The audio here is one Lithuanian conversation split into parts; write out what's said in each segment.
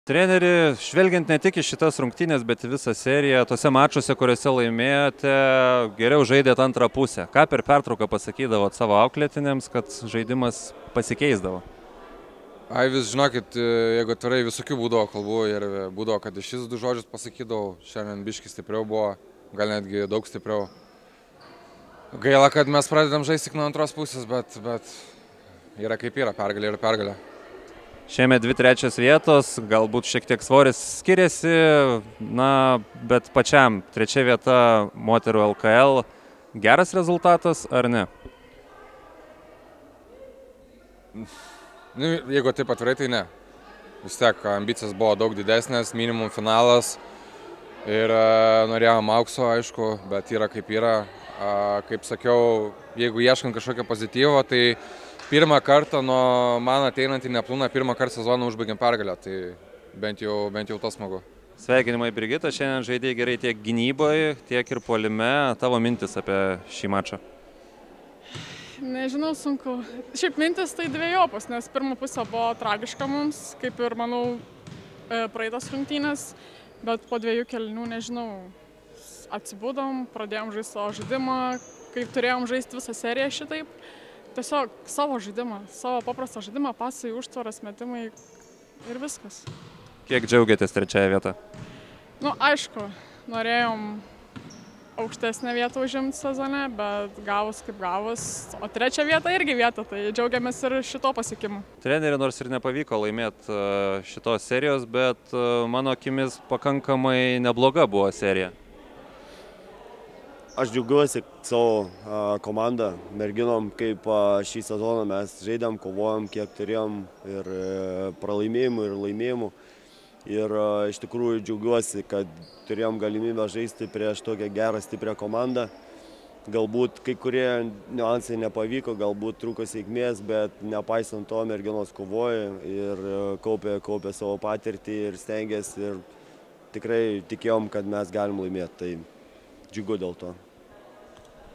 Treneri, žvelgiant ne tik į šitas rungtynės, bet į visą seriją, tose mačuose, kuriuose laimėjote, geriau žaidėte antrą pusę. Ką per pertrauką pasakydavot savo auklėtiniams, kad žaidimas pasikeisdavo? Vis žinokit, jeigu atvirai visokių būdavo kalbų ir būdavo, kad iš šis du žodžius pasakydavau, šiandien biški stipriau buvo, gal netgi daug stipriau. Gaila, kad mes pradedam žaisti tik nuo antros pusės, bet yra kaip yra, pergalė ir pergalė. Šiemet 2/3 vietos, galbūt šiek tiek svoris skiriasi, bet pačiam 3 vieta moterų LKL. Geras rezultatas ar ne? Jeigu taip atvirai, tai ne. Vis tiek ambicijas buvo daug didesnės, minimum finalas ir norėjom aukso, aišku, bet yra kaip yra. Kaip sakiau, jeigu ieškant kažkokio pozityvo, tai pirmą kartą nuo man ateinant į Neptūną, pirmą kartą sezoną užbaigėm pergalę, tai bent jau tas smagu. Sveikinimai, Brigita, šiandien žaidėjai gerai tiek gynyboje, tiek ir puolime. Tavo mintis apie šį mačą? Nežinau, sunku. Šiaip mintis tai dvejopos, nes pirma pusė buvo tragiška mums, kaip ir, manau, praeitas rungtynės, bet po 2 kėlinių, nežinau, atsibudom, pradėjom žaisti savo žaidimą, kaip turėjom žaisti visą seriją šitaip. Tiesiog savo žaidimą, savo paprastą žaidimą, pasai, užtvaras, metimai ir viskas. Kiek džiaugiatės 3 vietą? Aišku, norėjom aukštesnę vietą užimti sezone, bet gavus kaip gavus, o 3 vieta irgi vieta, tai džiaugiamės ir šito pasiekimu. Treneri, nors ir nepavyko laimėti šitos serijos, bet mano akimis pakankamai nebloga buvo serija. Aš džiaugiuosi savo komandą, merginom, kaip šį sezoną mes žaidėm, kovojom, kiek turėjom ir pralaimėjimų, ir laimėjimų. Ir iš tikrųjų džiaugiuosi, kad turėjom galimybę žaisti prieš tokią gerą, stiprią komandą. Galbūt kai kurie niuansai nepavyko, galbūt trūko sėkmės, bet nepaisant to merginos kovojo ir kaupė savo patirtį ir stengėsi ir tikrai tikėjom, kad mes galim laimėti. Tai džiugu dėl to.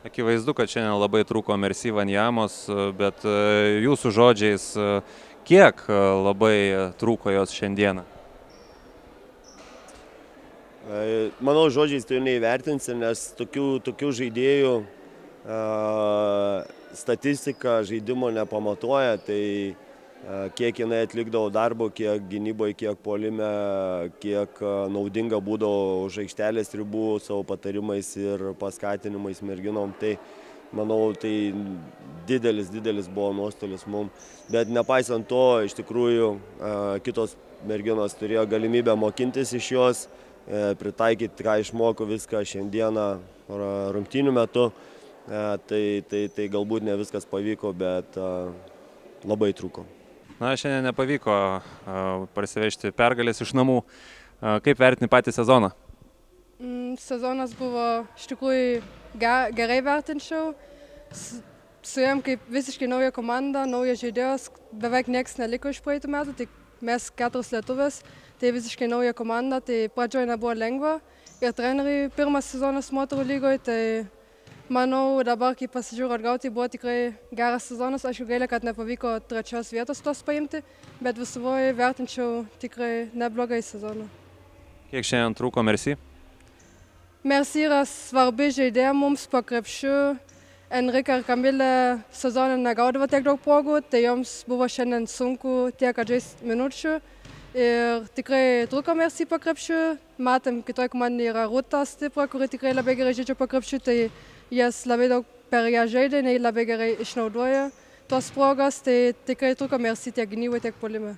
Akivaizdu, kad šiandien labai trūko Merci Vanjamos, bet jūsų žodžiais, kiek labai trūko jos šiandieną? Manau, žodžiais tai neįvertinsi, nes tokių žaidėjų statistika žaidimo nepamatuoja, tai kiek jinai atlikdavo darbo, kiek gynyboje, kiek puolime, kiek naudinga būdavo už aikštelės ribų savo patarimais ir paskatinimais merginom. Tai, manau, tai didelis buvo nuostolis mums. Bet nepaisant to, iš tikrųjų, kitos merginos turėjo galimybę mokintis iš jos, pritaikyti, ką išmoko viską šiandieną rungtynių metu. Tai galbūt ne viskas pavyko, bet labai trūko. Šiandien nepavyko parsivežti pergalės iš namų. Kaip vertini patį sezoną? Sezonas buvo iš tikrųjų gerai vertinčiau. Suėjom kaip visiškai nauja komanda, naujas žaidėjas. Beveik nieks neliko iš praeitų metų, tik mes 4 lietuvės. Tai visiškai nauja komanda, tai pradžioje nebuvo lengva. Ir treneriai pirmas sezonas moterų lygoje, tai manau, dabar, kai pasižiūrėjau atgal, tai buvo tikrai geras sezonas. Aišku, gaila, kad nepavyko 3 vietos tos paimti, bet visumoje vertinčiau tikrai neblogai sezoną. Kiek šiandien trūko Merci? Merci yra svarbi žaidėja mums po krepšiu. Enrika ir Kamilė sezoną negaudavo tiek daug progų, tai joms buvo šiandien sunku tiek atžaisti minučių. Ir tikrai trūko Merci po krepšiu. Matėm, kitoje komandoje yra Rūta Stipra, kuri tikrai labai gerai žaidžia po krepšiu, tai jas labai daug per ją žaidė, nei labai gerai išnaudoja tos progas, tai tikrai trūko Merci tiek gynyboje, tiek puolime.